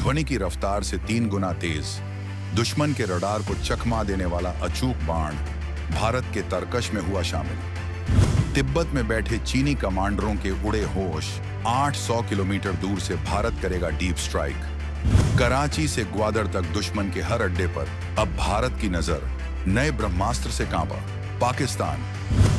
ध्वनि की रफ्तार से 3 गुना तेज, दुश्मन के रडार को चकमा देने वाला अचूक बाण भारत के तरकश में हुआ शामिल। तिब्बत में बैठे चीनी कमांडरों के उड़े होश 800 किलोमीटर दूर से भारत करेगा डीप स्ट्राइक। कराची से ग्वादर तक दुश्मन के हर अड्डे पर अब भारत की नजर नए ब्रह्मास्त्र से कांपा। पाकिस्तान,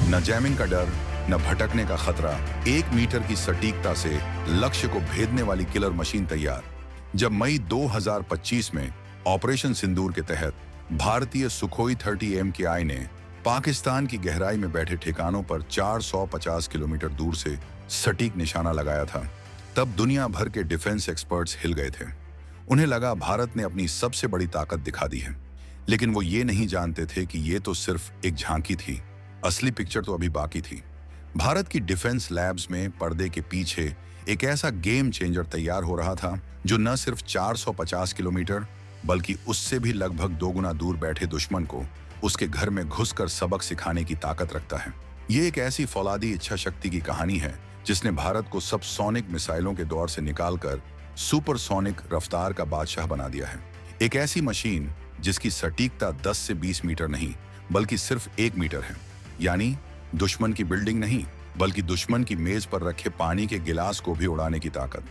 न जैमिंग का डर, न भटकने का खतरा, 1 मीटर की सटीकता से लक्ष्य को भेदने वाली किलर मशीन तैयार। जब मई 2025 में ऑपरेशन सिंदूर के तहत भारतीय सुखोई 30 MKI ने पाकिस्तान की गहराई में बैठे ठिकानों पर 450 किलोमीटर दूर से सटीक निशाना लगाया था, तब दुनिया भर के डिफेंस एक्सपर्ट्स हिल गए थे। उन्हें लगा भारत ने अपनी सबसे बड़ी ताकत दिखा दी है। लेकिन वो ये नहीं जानते थे कि ये तो सिर्फ एक झांकी थी, असली पिक्चर तो अभी बाकी थी। भारत की डिफेंस लैब्स में पर्दे के पीछे एक ऐसा गेम चेंजर तैयार हो रहा था जो न सिर्फ 450 किलोमीटर बल्कि उससे भी लगभग 2 गुना दूर बैठे दुश्मन को उसके घर में घुसकर सबक सिखाने की ताकत रखता है। ये एक ऐसी फौलादी इच्छा शक्ति की कहानी है जिसने भारत को सबसोनिक मिसाइलों के दौर से निकालकर सुपरसोनिक रफ्तार का बादशाह बना दिया है। एक ऐसी मशीन जिसकी सटीकता 10 से 20 मीटर नहीं बल्कि सिर्फ 1 मीटर है, यानी दुश्मन की बिल्डिंग नहीं बल्कि दुश्मन की मेज पर रखे पानी के गिलास को भी उड़ाने की ताकत।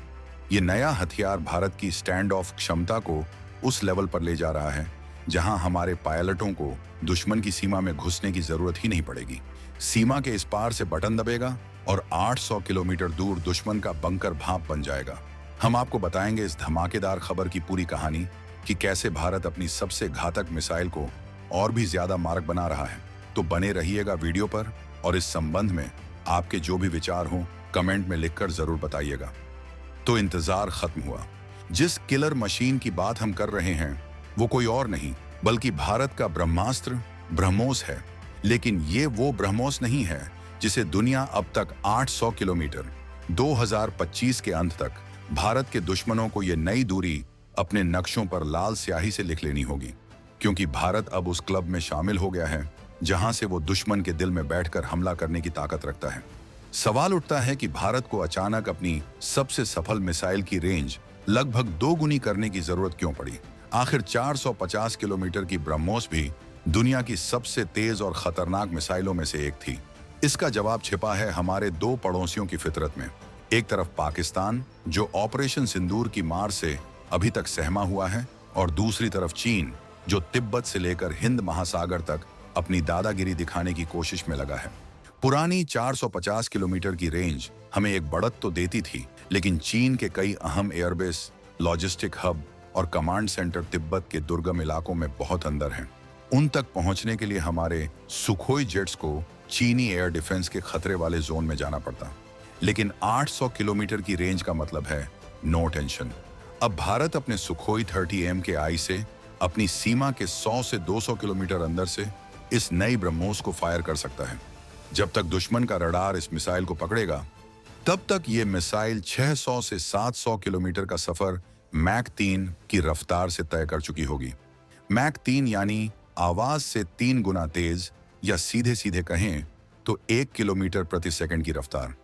ये नया हथियार भारत की स्टैंड ऑफ क्षमता को उस लेवल पर ले जा रहा है जहां हमारे पायलटों को दुश्मन की सीमा में घुसने की जरूरत ही नहीं पड़ेगी। सीमा के इस पार से बटन दबेगा और 800 किलोमीटर दूर दुश्मन का बंकर भाप बन जाएगा। हम आपको बताएंगे इस धमाकेदार खबर की पूरी कहानी कि कैसे भारत अपनी सबसे घातक मिसाइल को और भी ज्यादा मारक बना रहा है। तो बने रहिएगा वीडियो पर और इस संबंध में आपके जो भी विचार हों कमेंट में लिखकर जरूर बताइएगा। तो इंतजार खत्म हुआ। जिस किलर मशीन की बात हम कर रहे हैं वो कोई और नहीं बल्कि भारत का ब्रह्मास्त्र ब्रह्मोस है। लेकिन ये वो ब्रह्मोस नहीं है जिसे दुनिया अब तक 800 किलोमीटर 2025 के अंत तक भारत के दुश्मनों को ये नई दूरी अपने नक्शों पर लाल स्याही से लिख लेनी होगी, क्योंकि भारत अब उस क्लब में शामिल हो गया है जहां से वो दुश्मन के दिल में बैठकर हमला करने की ताकत रखता है। सवाल उठता है कि भारत को अचानक अपनी सबसे सफल मिसाइल की रेंज लगभग 2 गुनी करने की जरूरत क्यों पड़ी? आखिर 450 किलोमीटर की ब्रह्मोस भी दुनिया की सबसे तेज और खतरनाक मिसाइलों में से एक थी। इसका जवाब छिपा है हमारे 2 पड़ोसियों की फितरत में। एक तरफ पाकिस्तान जो ऑपरेशन सिंदूर की मार से अभी तक सहमा हुआ है, और दूसरी तरफ चीन जो तिब्बत से लेकर हिंद महासागर तक अपनी दादागिरी दिखाने की कोशिश में लगा है। पुरानी 450 किलोमीटर की रेंज हमें एक बढ़त तो देती थी, लेकिन चीन के कई अहम एयरबेस, लॉजिस्टिक हब और कमांड सेंटर तिब्बत के दुर्गम इलाकों में बहुत अंदर हैं। उन तक पहुंचने के लिए हमारे सुखोई जेट्स को चीनी एयर डिफेंस के खतरे वाले जोन में जाना पड़ता। लेकिन 800 किलोमीटर की रेंज का मतलब है नो टेंशन। अब भारत अपने सुखोई 30 MKI से अपनी सीमा के 100 से 200 किलोमीटर अंदर से इस नई ब्रह्मोस को फायर कर सकता है। जब तक दुश्मन का रडार इस मिसाइल को पकड़ेगा तब तक ये मिसाइल 600 से 700 किलोमीटर का सफर मैक 3 की रफ्तार से तय कर चुकी होगी। मैक 3 यानी आवाज से 3 गुना तेज, या सीधे सीधे कहें तो 1 किलोमीटर प्रति सेकंड की रफ्तार।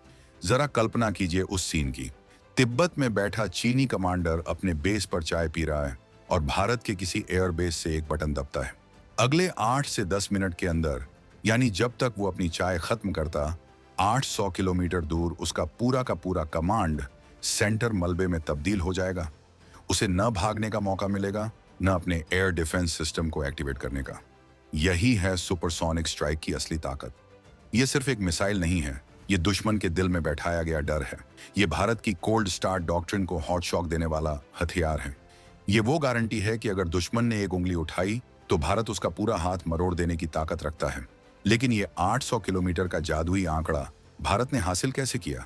जरा कल्पना कीजिए उस सीन की। तिब्बत में बैठा चीनी कमांडर अपने बेस पर चाय पी रहा है और भारत के किसी एयरबेस से एक बटन दबता है। अगले 8 से 10 मिनट के अंदर, यानी जब तक वो अपनी चाय खत्म करता, 800 किलोमीटर दूर उसका पूरा का पूरा कमांड सेंटर मलबे में तब्दील हो जाएगा। उसे न भागने का मौका मिलेगा, न अपने एयर डिफेंस सिस्टम को एक्टिवेट करने का। यही है सुपरसोनिक स्ट्राइक की असली ताकत। ये सिर्फ एक मिसाइल नहीं है, ये दुश्मन के दिल में बैठाया गया डर है। ये भारत की कोल्ड स्टार्ट डॉक्ट्रिन को हॉट शॉक देने वाला हथियार है। ये वो गारंटी है कि अगर दुश्मन ने एक उंगली उठाई तो भारत उसका पूरा हाथ मरोड़ देने की ताकत रखता है। लेकिन ये 800 किलोमीटर का जादुई आंकड़ा भारत ने हासिल कैसे किया?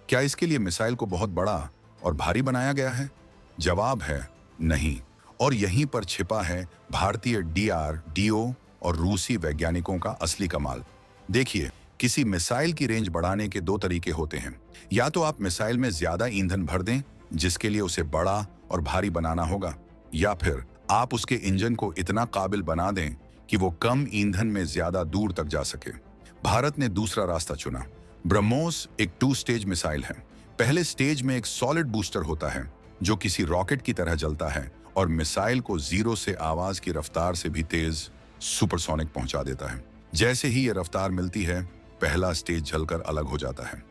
क्या इसके लिए मिसाइल को बहुत बड़ा और भारी बनाया गया है? जवाब है नहीं। और यहीं पर छिपा है भारतीय DRDO और रूसी वैज्ञानिकों का असली कमाल। देखिए, किसी मिसाइल की रेंज बढ़ाने के 2 तरीके होते हैं। या तो आप मिसाइल में ज्यादा ईंधन भर दें, जिसके लिए उसे बड़ा और भारी बनाना होगा, या फिर आप उसके इंजन को इतना काबिल बना दें कि वो कम ईंधन में ज्यादा दूर तक जा सके। भारत ने दूसरा रास्ता चुना। ब्रह्मोस एक 2 स्टेज मिसाइल है। पहले स्टेज में एक सॉलिड बूस्टर होता है जो किसी रॉकेट की तरह जलता है और मिसाइल को जीरो से आवाज की रफ्तार से भी तेज सुपरसोनिक पहुंचा देता है। जैसे ही ये रफ्तार मिलती है, पहला स्टेज जलकर अलग हो जाता है।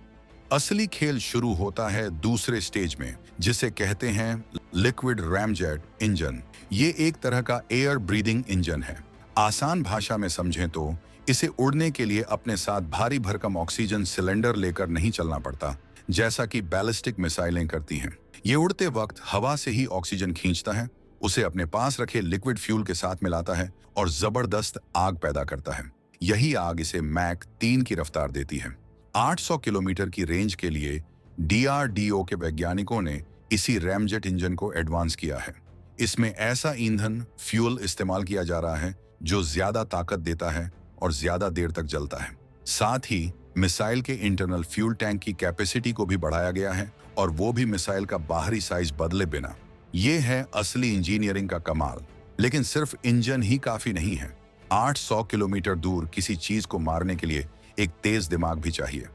असली खेल शुरू होता है दूसरे स्टेज में, जिसे कहते हैं लिक्विड रैमजेट इंजन। ये एक तरह का एयर ब्रीदिंग इंजन है। आसान भाषा में समझें तो इसे उड़ने के लिए अपने साथ भारी भरकम ऑक्सीजन सिलेंडर लेकर नहीं चलना पड़ता, जैसा कि बैलिस्टिक मिसाइलें करती हैं। ये उड़ते वक्त हवा से ही ऑक्सीजन खींचता है, उसे अपने पास रखे लिक्विड फ्यूल के साथ मिलाता है और जबरदस्त आग पैदा करता है। यही आग इसे मैक 3 की रफ्तार देती है। 800 किलोमीटर की रेंज के लिए DRDO के वैज्ञानिकों ने इसी रैमजेट इंजन को एडवांस किया है। इसमें ऐसा ईंधन फ्यूल इस्तेमाल किया जा रहा है जो ज्यादा ताकत देता है और ज्यादा देर तक जलता है। साथ ही मिसाइल के इंटरनल फ्यूल टैंक की कैपेसिटी को भी बढ़ाया गया है, और वो भी मिसाइल का बाहरी साइज बदले बिना। ये है असली इंजीनियरिंग का कमाल। लेकिन सिर्फ इंजन ही काफी नहीं है। 800 किलोमीटर दूर किसी चीज को मारने के लिए एक तेज दिमाग भी चाहिए।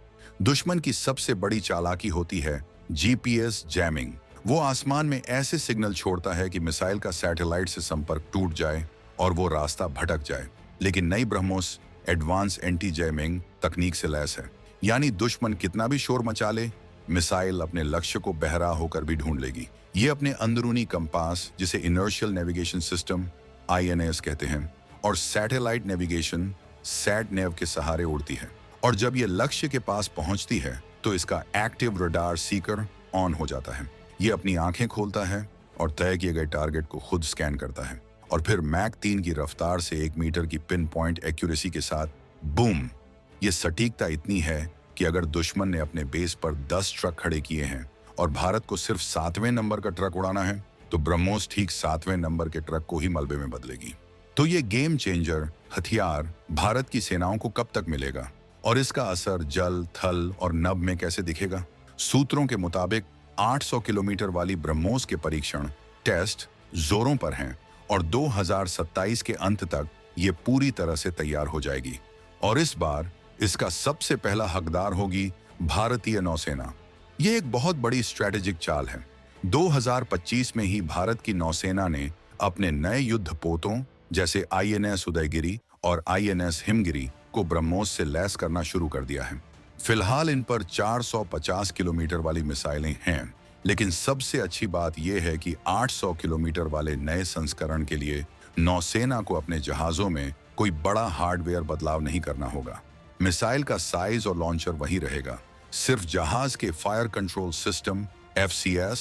दुश्मन की सबसे बड़ी चालाकी होती है GPS जैमिंग। वो आसमान में ऐसे सिग्नल छोड़ता है कि मिसाइल का सैटेलाइट से संपर्क टूट जाए और वो रास्ता भटक जाए। लेकिन नई ब्रह्मोस एडवांस एंटी जैमिंग तकनीक से लैस है, यानी दुश्मन कितना भी शोर मचा ले, मिसाइल अपने लक्ष्य को बहरा होकर भी ढूंढ लेगी। ये अपने अंदरूनी कंपास, जिसे इनर्शियल नेविगेशन सिस्टम INS कहते हैं, और सैटेलाइट नेविगेशन सैट-नेव के सहारे उड़ती है। और जब ये लक्ष्य के पास पहुंचती है तो इसका एक्टिव रडार सीकर ऑन हो जाता है। ये अपनी आंखें खोलता है और तय किए गए टारगेट को खुद स्कैन करता है, और फिर मैक 3 की रफ्तार से 1 मीटर की पिन पॉइंट एक्यूरेसी के साथ बूम। ये सटीकता इतनी है कि अगर दुश्मन ने अपने बेस पर 10 ट्रक खड़े किए हैं और भारत को सिर्फ 7वें नंबर का ट्रक उड़ाना है, तो ब्रह्मोस ठीक 7वें नंबर के ट्रक को ही मलबे में बदलेगी। तो ये गेम चेंजर हथियार भारत की सेनाओं को कब तक मिलेगा, और इसका असर जल, थल और नभ में कैसे दिखेगा? सूत्रों के मुताबिक 800 किलोमीटर वाली ब्रह्मोस के परीक्षण टेस्ट जोरों पर हैं, और 2027 के अंत तक ये पूरी तरह से तैयार हो जाएगी। और इस बार इसका सबसे पहला हकदार होगी भारतीय नौसेना। ये एक बहुत बड़ी स्ट्रेटेजिक चाल है। 2025 में ही भारत की नौसेना ने अपने नए युद्धपोतों जैसे INS उदयगिरी और INS हिमगिरी को ब्रह्मोस से लैस करना शुरू कर दिया है। फिलहाल इन पर 450 किलोमीटर वाली मिसाइलें हैं, लेकिन सबसे अच्छी बात यह है कि 800 किलोमीटर वाले नए संस्करण के लिए नौसेना को अपने जहाजों में कोई बड़ा हार्डवेयर बदलाव नहीं करना होगा। मिसाइल का साइज और लॉन्चर वही रहेगा, सिर्फ जहाज के फायर कंट्रोल सिस्टम FCS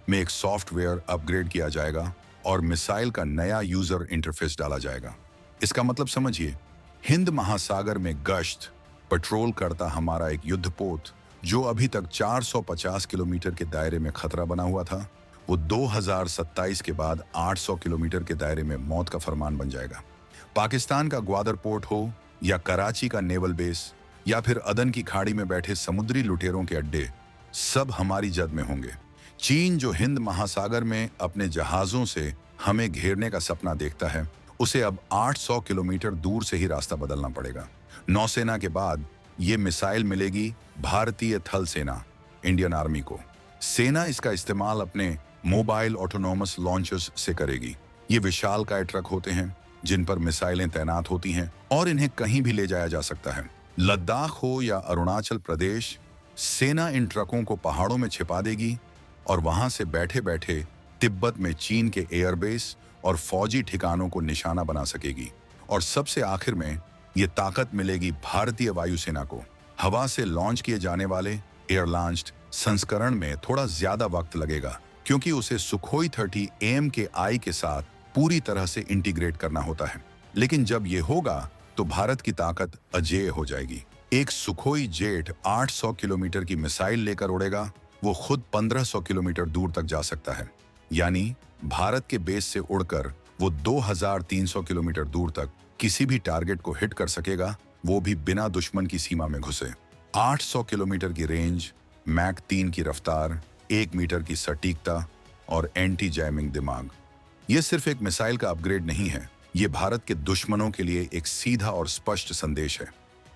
में एक सॉफ्टवेयर अपग्रेड किया जाएगा और मिसाइल का नया यूजर इंटरफेस डाला जाएगा। इसका मतलब समझिए, हिंद महासागर में गश्त पेट्रोल करता हमारा एक युद्धपोत, जो अभी तक 450 किलोमीटर के दायरे में खतरा बना हुआ था, वो 2027 के बाद 800 किलोमीटर के दायरे में मौत का फरमान बन जाएगा। पाकिस्तान का ग्वादर पोर्ट हो या कराची का नेवल बेस या फिर अदन की खाड़ी में बैठे समुद्री लुटेरों के अड्डे, सब हमारी जद में होंगे। चीन जो हिंद महासागर में अपने जहाजों से हमें घेरने का सपना देखता है, उसे अब 800 किलोमीटर दूर से ही रास्ता बदलना पड़ेगा। नौसेना के बाद ये मिसाइल मिलेगी भारतीय थल सेना, इंडियन आर्मी को। सेना इसका इस्तेमाल अपने मोबाइल ऑटोनोमस लॉन्चर्स से करेगी। ये विशालकाय ट्रक होते हैं जिन पर मिसाइलें तैनात होती हैं और इन्हें कहीं भी ले जाया जा सकता है। लद्दाख हो या अरुणाचल प्रदेश, सेना इन ट्रकों को पहाड़ों में छिपा देगी और वहां से बैठे बैठे तिब्बत में चीन के एयरबेस और फौजी ठिकानों को निशाना बना सकेगी। और सबसे आखिर में ये ताकत मिलेगी भारतीय वायुसेना को। हवा से लॉन्च किए जाने वाले एयर लॉन्च्ड संस्करण में थोड़ा ज्यादा वक्त लगेगा, क्योंकि उसे सुखोई 30 AMKI के साथ पूरी तरह से इंटीग्रेट करना होता है। लेकिन जब ये होगा तो भारत की ताकत अजेय हो जाएगी। एक सुखोई जेट 800 किलोमीटर की मिसाइल लेकर उड़ेगा, वो खुद 1500 किलोमीटर दूर तक जा सकता है। यानी भारत के बेस से उड़कर वो 2300 किलोमीटर दूर तक किसी भी टारगेट को हिट कर सकेगा, वो भी बिना दुश्मन की सीमा में घुसे। 800 किलोमीटर की रेंज, मैक 3 की रफ्तार, 1 मीटर की सटीकता और एंटी जैमिंग दिमाग, ये सिर्फ एक मिसाइल का अपग्रेड नहीं है, ये भारत के दुश्मनों के लिए एक सीधा और स्पष्ट संदेश है।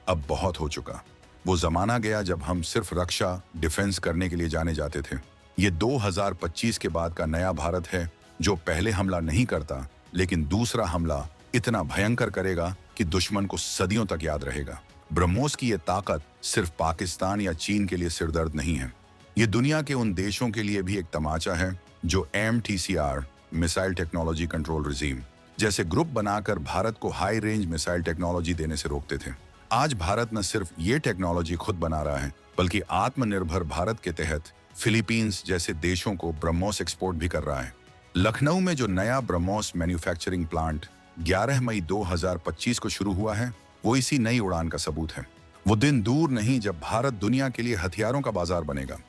अब बहुत हो चुका। वो जमाना गया जब हम सिर्फ रक्षा डिफेंस करने के लिए जाने जाते थे। ये 2025 के बाद का नया भारत है, जो पहले हमला नहीं करता, लेकिन दूसरा हमला इतना भयंकर करेगा कि दुश्मन को सदियों तक याद रहेगा। ब्रह्मोस की ये ताकत सिर्फ पाकिस्तान या चीन के लिए सिरदर्द नहीं है, ये दुनिया के उन देशों के लिए भी एक तमाचा है जो MTCR missile technology control regime जैसे ग्रुप बनाकर भारत को हाई रेंज मिसाइल टेक्नोलॉजी देने से रोकते थे। आज भारत न सिर्फ ये टेक्नोलॉजी खुद बना रहा है, बल्कि आत्मनिर्भर भारत के तहत फिलीपींस जैसे देशों को ब्रह्मोस एक्सपोर्ट भी कर रहा है। लखनऊ में जो नया ब्रह्मोस मैन्युफैक्चरिंग प्लांट 11 मई 2025 को शुरू हुआ है, वो इसी नई उड़ान का सबूत है। वो दिन दूर नहीं जब भारत दुनिया के लिए हथियारों का बाजार बनेगा।